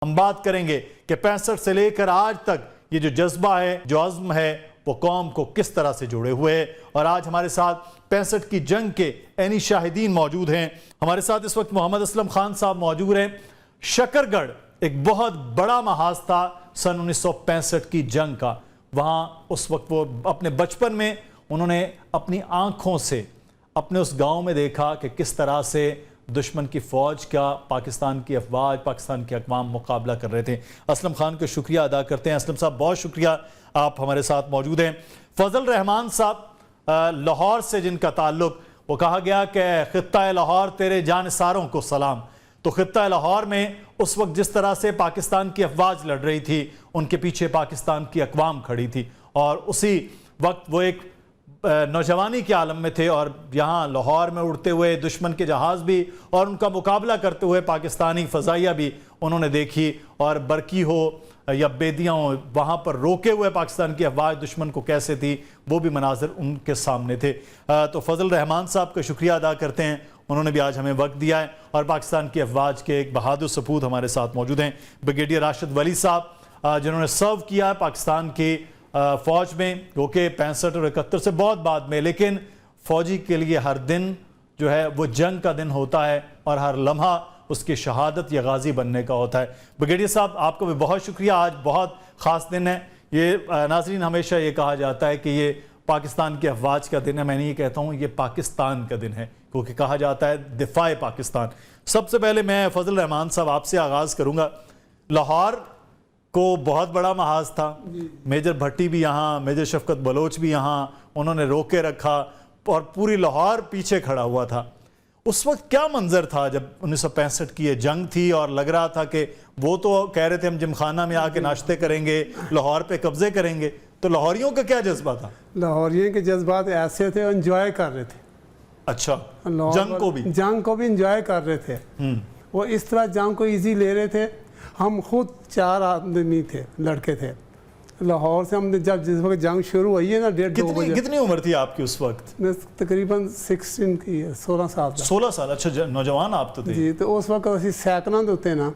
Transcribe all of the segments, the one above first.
हम बात करेंगे कि 65 से लेकर आज तक ये जो जज्बा है, जो अज़्म है, वो कौम को किस तरह से जुड़े हुए है। और आज हमारे साथ 65 की जंग के ऐनी शाहिदीन मौजूद हैं। हमारे साथ इस वक्त मोहम्मद असलम खान साहब मौजूद हैं। शकरगढ़ एक बहुत बड़ा महाज था सन 1965 की जंग का। वहाँ उस वक्त वो अपने बचपन में उन्होंने अपनी आंखों से अपने उस गांव में देखा कि किस तरह से दुश्मन की फ़ौज का पाकिस्तान की अफवाज, पाकिस्तान के अक़वाम मुकाबला कर रहे थे। असलम खान का शुक्रिया अदा करते हैं। असलम साहब बहुत शुक्रिया, आप हमारे साथ मौजूद हैं। फजल रहमान साहब लाहौर से जिनका ताल्लुक, वो कहा गया कि ख़ित्ता लाहौर तेरे जानिसारों को सलाम। तो ख़ित्ता लाहौर में उस वक्त जिस तरह से पाकिस्तान की अफवाज लड़ रही थी, उनके पीछे पाकिस्तान की अक़वाम खड़ी थी और उसी वक्त वो एक नौजवानी के आलम में थे और यहाँ लाहौर में उड़ते हुए दुश्मन के जहाज़ भी और उनका मुकाबला करते हुए पाकिस्तानी फ़ज़ाइया भी उन्होंने देखी। और बरकी हो या बेदियाँ हो, वहाँ पर रोके हुए पाकिस्तान की अफवाज दुश्मन को कैसे थी, वो भी मनाजिर उनके सामने थे। तो फजल रहमान साहब का शुक्रिया अदा करते हैं, उन्होंने भी आज हमें वक्त दिया है। और पाकिस्तान की अफवाज के एक बहादुर सपूत हमारे साथ मौजूद हैं, ब्रिगेडियर राशिद वली साहब, जिन्होंने सर्व किया है पाकिस्तान की फ़ौज में, जो कि 65 और 71 से बहुत बाद में, लेकिन फ़ौजी के लिए हर दिन जो है वो जंग का दिन होता है और हर लम्हा उसकी शहादत या गाजी बनने का होता है। ब्रिगेडियर साहब, आपका भी बहुत शुक्रिया, आज बहुत ख़ास दिन है। ये नाज़रीन, हमेशा ये कहा जाता है कि ये पाकिस्तान की अफवाज का दिन है, मैं नहीं कहता हूँ, ये पाकिस्तान का दिन है, क्योंकि कहा जाता है दिफाए पाकिस्तान। सबसे पहले मैं फजल रहमान साहब आपसे आगाज़ करूँगा। लाहौर को बहुत बड़ा महाज था, मेजर भट्टी भी यहाँ, मेजर शफकत बलोच भी यहाँ, उन्होंने रोके रखा और पूरी लाहौर पीछे खड़ा हुआ था। उस वक्त क्या मंजर था जब 1965 की ये जंग थी और लग रहा था कि वो तो कह रहे थे हम जिमखाना में आके नाश्ते करेंगे, लाहौर पे कब्जे करेंगे, तो लाहौरियों का क्या जज्बा था? लाहौरियों के जज्बात ऐसे थे, एंजॉय कर रहे थे। अच्छा, जंग को भी एंजॉय कर रहे थे। वो इस तरह जंग को इजी ले रहे थे। हम खुद 4 आदमी थे, लड़के थे लाहौर से। हमने जब जिस वक्त जंग शुरू हुई है ना, 1:30-2 बजे। कितनी उम्र थी आपकी उस वक्त? तकरीबन 16 की है, 16 साल। 16 साल, अच्छा नौजवान आप तो थे जी। तो उस वक्त असं सैकड़ा दे उत्ते ना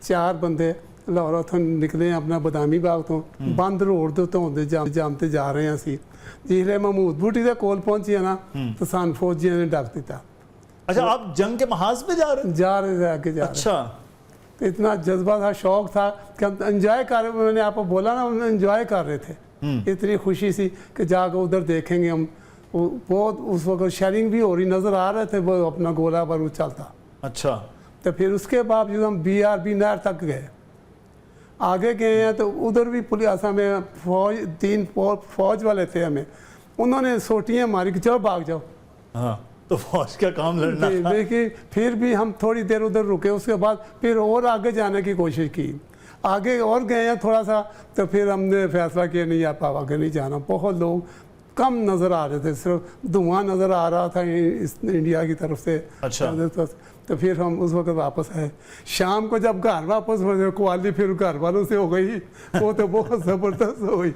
4 बंदे लाहौर उतों निकले अपना बदामी बाग तो बंद रोड के उत्ते होंदे जामते जा रहे हैं असी। जिसले महमूद बूटी के कोल पहुंचे ना तो सान फौजियों ने डक दिता। अच्छा, आप जंग के महाज पे जा रहे थे आगे जा रहे। अच्छा, तो इतना जज्बा था, शौक था कि हम एंजॉय कर रहे। मैंने आपको बोला ना, हम एंजॉय कर रहे थे। इतनी खुशी सी कि जाकर उधर देखेंगे हम। बहुत उस वक्त शेयरिंग भी हो रही नज़र आ रहे थे, वो अपना गोला बारूद चलता। अच्छा, तो फिर उसके बावजूद हम BRB नहर तक गए, आगे गए हैं। तो उधर भी पुलिस हमें फौज 3 फौज वाले थे, हमें उन्होंने सोटियाँ मारी कि चलो भाग जाओ। हाँ, तो फौज का काम लड़ना था। देखिए, फिर भी हम थोड़ी देर उधर रुके, उसके बाद फिर और आगे जाने की कोशिश की। आगे और गए हैं थोड़ा सा, तो फिर हमने फैसला किया नहीं, आप आगे नहीं जाना। बहुत लोग कम नज़र आ रहे थे, सिर्फ धुआं नज़र आ रहा था इस इंडिया की तरफ से। अच्छा, तो फिर हम उस वक्त वापस आए। शाम को जब घर वापस हुए, क्वाली फिर घर वालों से हो गई, वो तो बहुत ज़बरदस्त हो गई।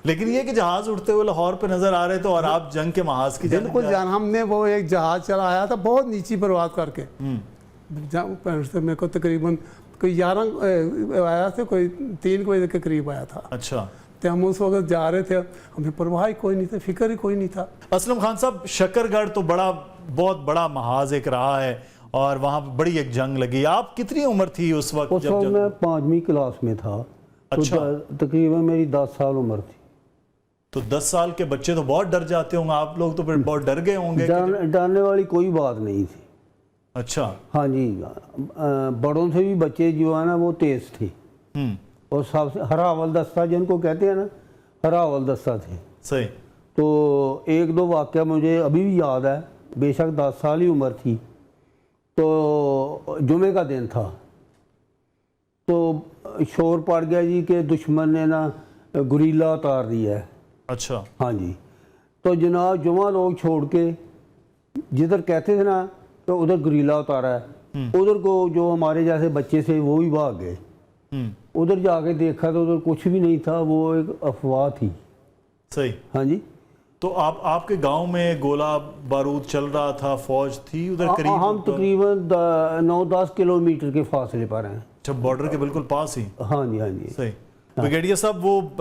लेकिन ये कि जहाज उड़ते हुए लाहौर पे नजर आ रहे थे और आप जंग के महाज की बिल्कुल जान। हमने वो एक जहाज चलाया था बहुत नीची परवाज करके। मेरे को तकरीबन कोई 11 आया था, कोई 3 बजे के करीब आया था। अच्छा, तो हम उस वक्त जा रहे थे, हमें परवाह ही कोई नहीं था, फिक्र ही कोई नहीं था। असलम खान साहब, शकरगढ़ तो बहुत बड़ा महाज एक रहा है और वहाँ बड़ी एक जंग लगी। आप कितनी उम्र थी उस वक्त? उस वक्त मैं 5वीं क्लास में था। अच्छा, तो तकरीबन मेरी 10 साल उम्र थी। तो 10 साल के बच्चे तो बहुत डर जाते होंगे, आप लोग तो फिर बहुत डर गए होंगे। डरने वाली कोई बात नहीं थी। अच्छा, हाँ जी, बड़ों से भी बच्चे जो है ना वो तेज थे। और सबसे हरावल दस्ता जिनको कहते हैं ना, हरावल दस्ता थे। सही। तो 1-2 वाक़या मुझे अभी भी याद है, बेशक 10 साल ही उम्र थी। तो जुमे का दिन था, तो शोर पड़ गया जी कि दुश्मन ने ना गुरीला उतार दिया है। अच्छा, हाँ जी। तो जनाब जुमा लोग छोड़ के जिधर कहते थे ना तो उधर गुरीला उतारा है, उधर को जो हमारे जैसे बच्चे थे वो भी भाग गए। उधर जाके देखा तो उधर कुछ भी नहीं था, वो एक अफवाह थी। सही। हाँ जी। तो आपके गांव में गोला बारूद चल रहा था, फौज थी उधर करीब? हम तकरीबन 9-10 किलोमीटर के फासले पर हैं। अच्छा, बॉर्डर के बिल्कुल पास ही। हाँ जी, हाँ जी। सही। ब्रिगेडियर साहब, वो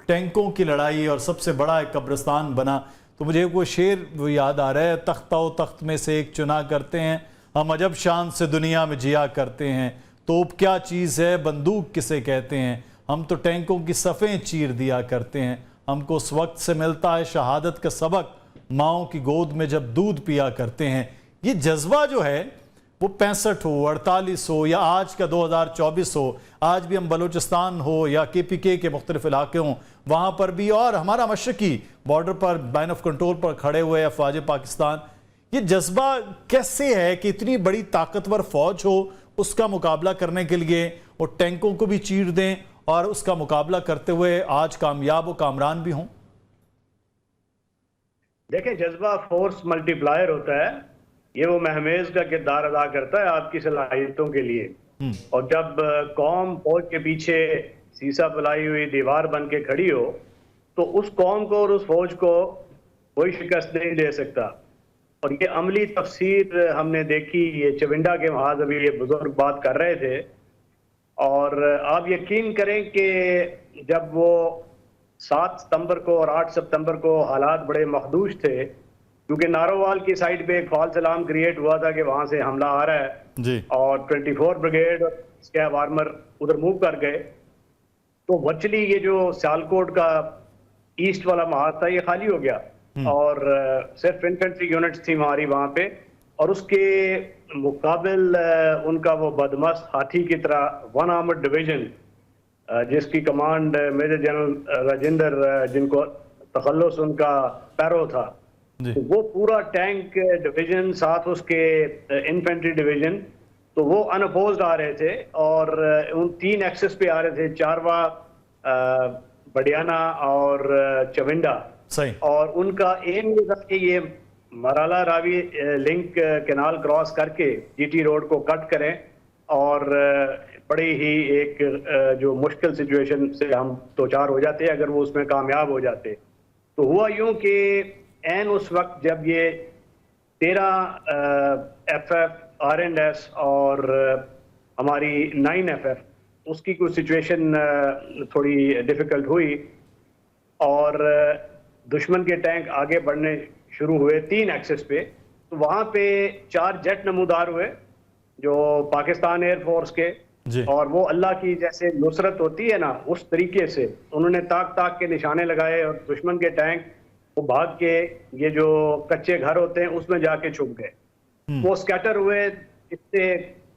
टैंकों की लड़ाई और सबसे बड़ा एक कब्रिस्तान बना, तो मुझे वो शेर वो याद आ रहा है, तख्ता तख्त में से एक चुना करते हैं, हम अजब शान से दुनिया में जिया करते हैं, तोप क्या चीज़ है बंदूक किसे कहते हैं, हम तो टैंकों की सफ़ें चीर दिया करते हैं, हमको उस वक्त से मिलता है शहादत का सबक, माओं की गोद में जब दूध पिया करते हैं। ये जज्बा जो है वो 65 हो, 48 हो या आज का 2024 हो, आज भी हम बलूचिस्तान हो या KPK के मुख्तलिफ इलाके हों, वहाँ पर भी, और हमारा मशरकी बॉर्डर पर लाइन ऑफ कंट्रोल पर खड़े हुए अफवाज पाकिस्तान, ये जज्बा कैसे है कि इतनी बड़ी ताकतवर फौज हो, उसका मुकाबला करने के लिए वो टैंकों को भी चीर दें और उसका मुकाबला करते हुए आज कामयाब व कामरान भी हों? देखें, जज्बा फोर्स मल्टीप्लायर होता है, ये वो महमेज का किरदार अदा करता है आपकी सलाहियतों के लिए। और जब कौम फौज के पीछे सीसा फैलाई हुई दीवार बन के खड़ी हो, तो उस कौम को और उस फौज को कोई शिकस्त नहीं दे सकता। और ये अमली तफसीर हमने देखी, ये चविंडा के महाज अभी ये बुजुर्ग बात कर रहे थे, और आप यकीन करें कि जब वो 7 सितंबर को और 8 सितंबर को हालात बड़े मखदूश थे, क्योंकि नारोवाल की साइड पे एक फॉल्स अलार्म क्रिएट हुआ था कि वहां से हमला आ रहा है जी। और 24 ब्रिगेड और स्कैब आर्मर उधर मूव कर गए, तो वर्चुअली ये जो सियालकोट का ईस्ट वाला महाज था ये खाली हो गया और सिर्फ इन्फेंट्री यूनिट्स थी हमारी वहां पे, और उसके मुकाबिल उनका वो बदमस्त हाथी की तरह 1 आर्मर्ड डिवीजन जिसकी कमांड मेजर जनरल राजेंद्र, जिनको तखल्लुस उनका पैरो था, तो वो पूरा टैंक डिवीजन साथ उसके इन्फेंट्री डिवीजन, तो वो अनअपोज्ड आ रहे थे और उन 3 एक्सेस पे आ रहे थे, चारवा, बडियाना और चविंडा। सही। और उनका एम ये था कि ये Marala Ravi link canal cross करके GT रोड को कट करें और बड़ी ही एक जो मुश्किल सिचुएशन से हम दो चार हो जाते अगर वो उसमें कामयाब हो जाते। तो हुआ यूं कि एन उस वक्त जब ये 13 FF RNS और हमारी 9 FF उसकी कुछ सिचुएशन थोड़ी डिफिकल्ट हुई और दुश्मन के टैंक आगे बढ़ने शुरू हुए 3 एक्सेस पे, तो वहाँ पे 4 जेट नमूदार हुए जो पाकिस्तान एयरफोर्स के जी। और वो अल्लाह की जैसे नुसरत होती है ना, उस तरीके से उन्होंने ताक ताक के निशाने लगाए और दुश्मन के टैंक वो भाग के ये जो कच्चे घर होते हैं उसमें जाके छुप गए। वो स्कैटर हुए। इससे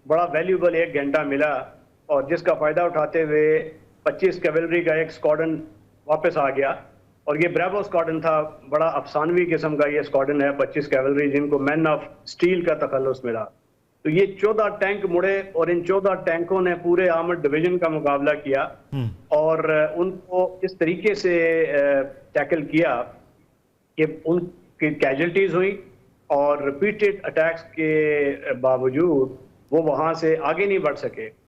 बड़ा वैल्यूबल 1 घंटा मिला और जिसका फायदा उठाते हुए 25 कैवलरी का एक स्क्वाड्रन वापस आ गया और ये ब्रेवो स्क्वाड्रन था। बड़ा अफसानवी किस्म का ये स्क्वाड्रन है, 25 कैवलरी जिनको मैन ऑफ स्टील का तखल्लुस मिला। तो ये 14 टैंक मुड़े और इन 14 टैंकों ने पूरे आर्मर्ड डिवीजन का मुकाबला किया और उनको इस तरीके से टैकल किया कि उनकी कैजुअल्टीज हुई और रिपीटेड अटैक्स के बावजूद वो वहां से आगे नहीं बढ़ सके।